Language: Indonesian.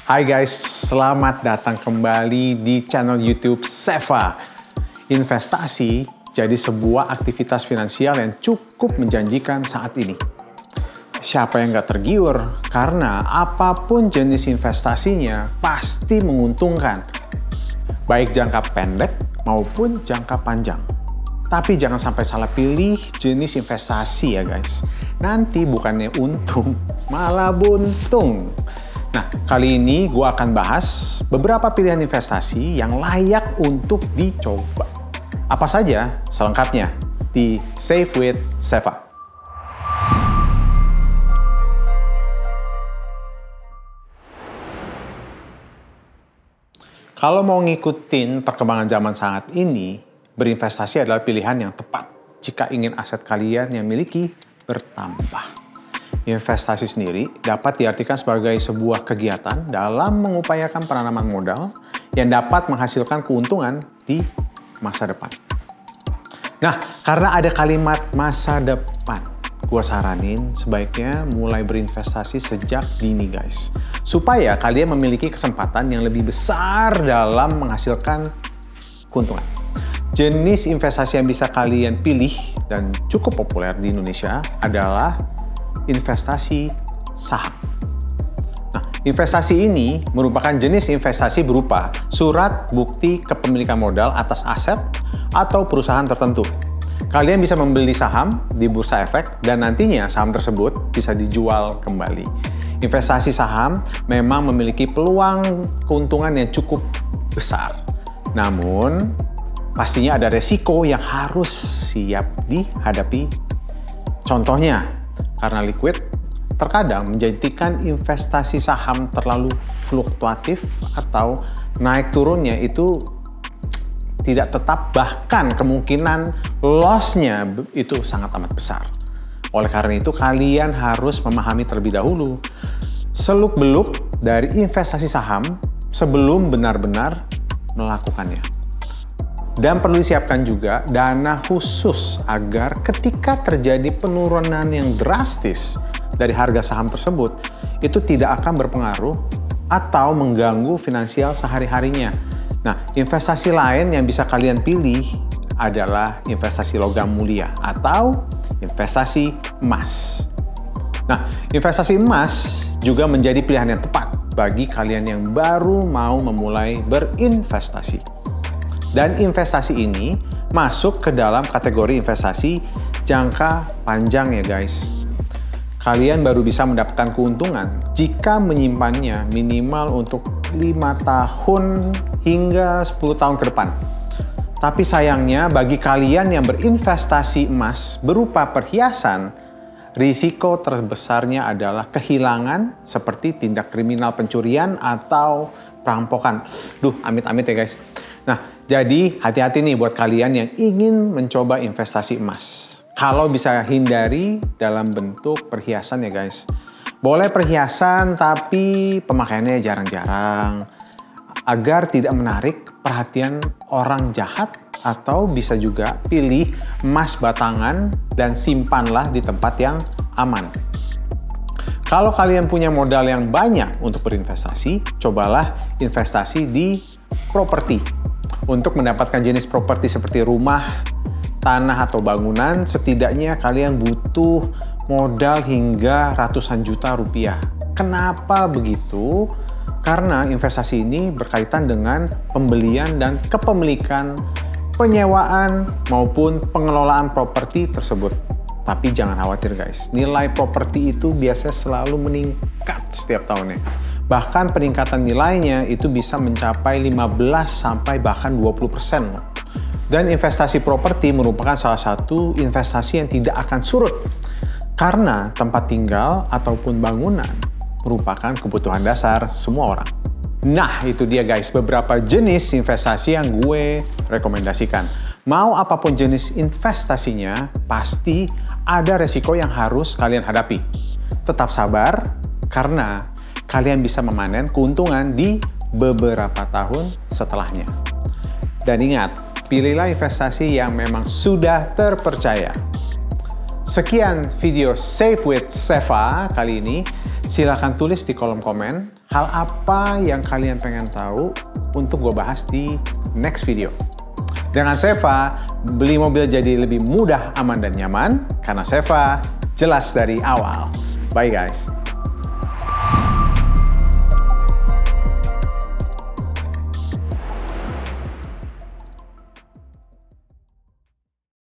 Hai guys, selamat datang kembali di channel YouTube Seva. Investasi jadi sebuah aktivitas finansial yang cukup menjanjikan saat ini. Siapa yang gak tergiur? Karena apapun jenis investasinya pasti menguntungkan. Baik jangka pendek maupun jangka panjang. Tapi jangan sampai salah pilih jenis investasi ya guys. Nanti bukannya untung, malah buntung. Nah, kali ini gue akan bahas beberapa pilihan investasi yang layak untuk dicoba. Apa saja? Selengkapnya di Save with Seva. Kalau mau ngikutin perkembangan zaman saat ini, berinvestasi adalah pilihan yang tepat jika ingin aset kalian yang miliki bertambah. Investasi sendiri dapat diartikan sebagai sebuah kegiatan dalam mengupayakan penanaman modal yang dapat menghasilkan keuntungan di masa depan. Nah, karena ada kalimat masa depan, gue saranin sebaiknya mulai berinvestasi sejak dini guys. Supaya kalian memiliki kesempatan yang lebih besar dalam menghasilkan keuntungan. Jenis investasi yang bisa kalian pilih dan cukup populer di Indonesia adalah investasi saham. Nah, investasi ini merupakan jenis investasi berupa surat bukti kepemilikan modal atas aset atau perusahaan tertentu. Kalian bisa membeli saham di bursa efek dan nantinya saham tersebut bisa dijual kembali. Investasi saham memang memiliki peluang keuntungan yang cukup besar. Namun, pastinya ada resiko yang harus siap dihadapi. Contohnya, karena liquid, terkadang menjadikan investasi saham terlalu fluktuatif atau naik turunnya itu tidak tetap, bahkan kemungkinan loss-nya itu sangat amat besar. Oleh karena itu, kalian harus memahami terlebih dahulu seluk-beluk dari investasi saham sebelum benar-benar melakukannya. Dan perlu disiapkan juga dana khusus agar ketika terjadi penurunan yang drastis dari harga saham tersebut, itu tidak akan berpengaruh atau mengganggu finansial sehari-harinya. Nah, investasi lain yang bisa kalian pilih adalah investasi logam mulia atau investasi emas. Nah, investasi emas juga menjadi pilihan yang tepat bagi kalian yang baru mau memulai berinvestasi. Dan investasi ini masuk ke dalam kategori investasi jangka panjang ya guys. Kalian baru bisa mendapatkan keuntungan jika menyimpannya minimal untuk 5 tahun hingga 10 tahun ke depan. Tapi sayangnya bagi kalian yang berinvestasi emas berupa perhiasan, risiko terbesarnya adalah kehilangan seperti tindak kriminal pencurian atau perampokan. Duh, amit-amit ya guys. Nah, jadi hati-hati nih buat kalian yang ingin mencoba investasi emas. Kalau bisa hindari dalam bentuk perhiasan ya guys. Boleh perhiasan tapi pemakaiannya jarang-jarang. Agar tidak menarik perhatian orang jahat, atau bisa juga pilih emas batangan dan simpanlah di tempat yang aman. Kalau kalian punya modal yang banyak untuk berinvestasi, cobalah investasi di properti. Untuk mendapatkan jenis properti seperti rumah, tanah, atau bangunan, setidaknya kalian butuh modal hingga ratusan juta rupiah. Kenapa begitu? Karena investasi ini berkaitan dengan pembelian dan kepemilikan, penyewaan, maupun pengelolaan properti tersebut. Tapi jangan khawatir guys, nilai properti itu biasanya selalu meningkat setiap tahunnya. Bahkan peningkatan nilainya itu bisa mencapai 15 sampai bahkan 20%. Dan investasi properti merupakan salah satu investasi yang tidak akan surut. Karena tempat tinggal ataupun bangunan merupakan kebutuhan dasar semua orang. Nah, itu dia guys, beberapa jenis investasi yang gue rekomendasikan. Mau apapun jenis investasinya, pasti ada resiko yang harus kalian hadapi. Tetap sabar, karena kalian bisa memanen keuntungan di beberapa tahun setelahnya. Dan ingat, pilihlah investasi yang memang sudah terpercaya. Sekian video Save with Seva kali ini. Silahkan tulis di kolom komen hal apa yang kalian pengen tahu untuk gue bahas di next video. Dengan Seva, beli mobil jadi lebih mudah, aman, dan nyaman. Karena Seva, jelas dari awal. Bye guys.